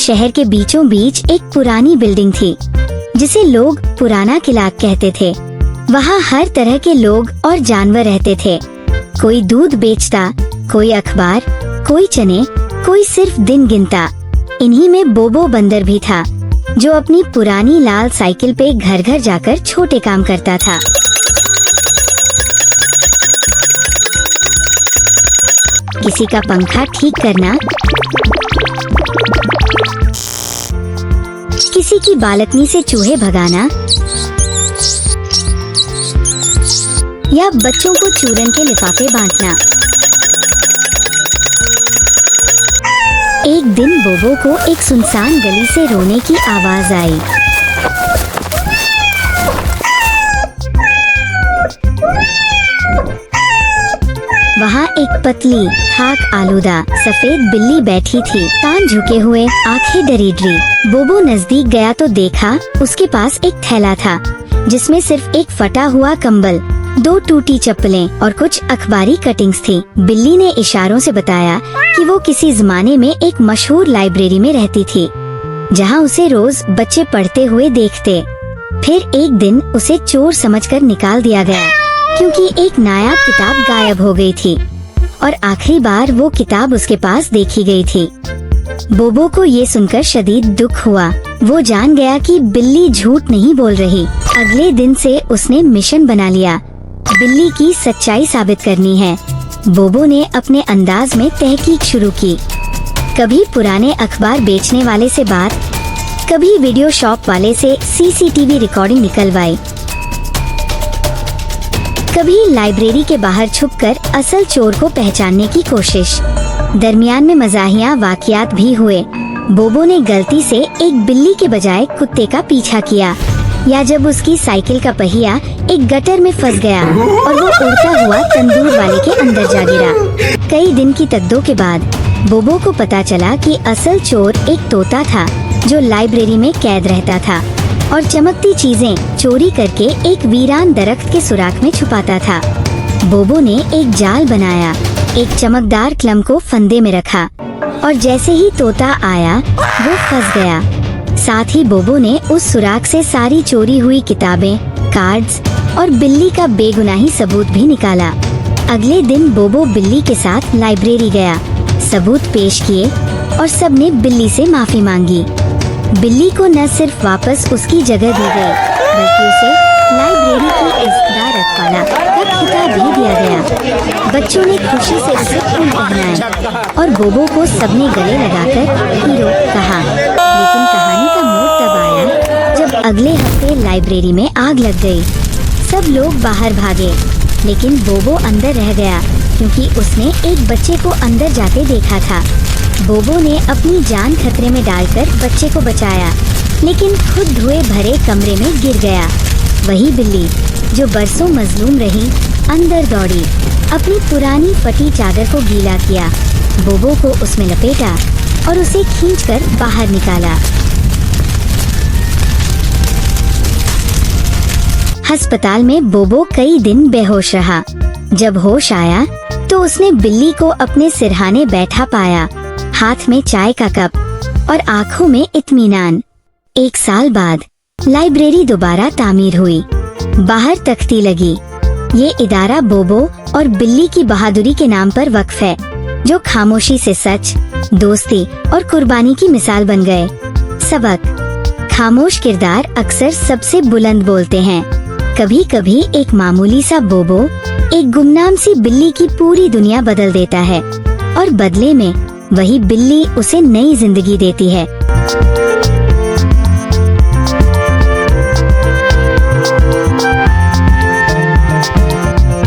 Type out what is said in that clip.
शहर के बीचों बीच एक पुरानी बिल्डिंग थी जिसे लोग पुराना किला कहते थे। वहाँ हर तरह के लोग और जानवर रहते थे। कोई दूध बेचता, कोई अखबार, कोई चने, कोई सिर्फ दिन गिनता। इन्हीं में बोबो बंदर भी था, जो अपनी पुरानी लाल साइकिल पे घर घर जाकर छोटे काम करता था। किसी का पंखा ठीक करना, किसी की बालकनी से चूहे भगाना या बच्चों को चूरन के लिफाफे बांटना। एक दिन बोबो को एक सुनसान गली से रोने की आवाज आई। वहाँ एक पतली, खाक आलूदा सफेद बिल्ली बैठी थी, कान झुके हुए, आंखें डरीडरी। बोबो नजदीक गया तो देखा उसके पास एक थैला था जिसमें सिर्फ एक फटा हुआ कंबल, 2 टूटी चप्पलें और कुछ अखबारी कटिंग्स थी। बिल्ली ने इशारों से बताया कि वो किसी जमाने में एक मशहूर लाइब्रेरी में रहती थी, जहाँ उसे रोज बच्चे पढ़ते हुए देखते। फिर एक दिन उसे चोर समझकर निकाल दिया गया, क्योंकि एक नायाब किताब गायब हो गई थी और आखिरी बार वो किताब उसके पास देखी गई थी। बोबो को ये सुनकर शदीद दुख हुआ। वो जान गया कि बिल्ली झूठ नहीं बोल रही। अगले दिन से उसने मिशन बना लिया, बिल्ली की सच्चाई साबित करनी है। बोबो ने अपने अंदाज में तहकीक शुरू की। कभी पुराने अखबार बेचने वाले से बात, कभी वीडियो शॉप वाले से सीसीटीवी रिकॉर्डिंग निकलवाई, कभी लाइब्रेरी के बाहर छुपकर असल चोर को पहचानने की कोशिश। दरमियान में मजाहिया वाकयात भी हुए। बोबो ने गलती से एक बिल्ली के बजाय कुत्ते का पीछा किया, या जब उसकी साइकिल का पहिया एक गटर में फंस गया और वो उड़ता हुआ तंदूर वाले के अंदर जा गिरा। कई दिन की तकदो के बाद बोबो को पता चला कि असल चोर एक तोता था जो लाइब्रेरी में कैद रहता था और चमकती चीजें चोरी करके एक वीरान दरख्त के सुराख में छुपाता था। बोबो ने एक जाल बनाया, एक चमकदार क्लम को फंदे में रखा और जैसे ही तोता आया वो फंस गया। साथ ही बोबो ने उस सुराख से सारी चोरी हुई किताबें, कार्ड्स और बिल्ली का बेगुनाही सबूत भी निकाला। अगले दिन बोबो बिल्ली के साथ लाइब्रेरी गया, सबूत पेश किए और सबने बिल्ली से माफी मांगी। बिल्ली को न सिर्फ वापस उसकी जगह दी गई, बल्कि उसे लाइब्रेरी की इज़्ज़तदार रखवाला का खिताब भी दिया गया। बच्चों ने खुशी से उसे फूल पहनाए और बोबो को सबने गले लगाकर हीरो कहा। लेकिन कहानी का मोड़ तब आया जब अगले हफ्ते लाइब्रेरी में आग लग गई। सब लोग बाहर भागे, लेकिन बोबो अंदर रह गया, क्योंकि उसने एक बच्चे को अंदर जाते देखा था। बोबो ने अपनी जान खतरे में डालकर बच्चे को बचाया, लेकिन खुद धुएं भरे कमरे में गिर गया। वही बिल्ली जो बरसों मजलूम रही, अंदर दौड़ी, अपनी पुरानी फटी चादर को गीला किया, बोबो को उसमें लपेटा और उसे खींचकर बाहर निकाला। अस्पताल में बोबो कई दिन बेहोश रहा। जब होश आया तो उसने बिल्ली को अपने सिरहाने बैठा पाया, हाथ में चाय का कप और आँखों में इत्मीनान। 1 साल बाद लाइब्रेरी दोबारा तामीर हुई। बाहर तख्ती लगी, ये इदारा बोबो और बिल्ली की बहादुरी के नाम पर वक्फ है, जो खामोशी से सच, दोस्ती और कुर्बानी की मिसाल बन गए। सबक: खामोश किरदार अक्सर सबसे बुलंद बोलते हैं। कभी कभी एक मामूली सा बोबो एक गुमनाम सी बिल्ली की पूरी दुनिया बदल देता है और बदले में वही बिल्ली उसे नई जिंदगी देती है।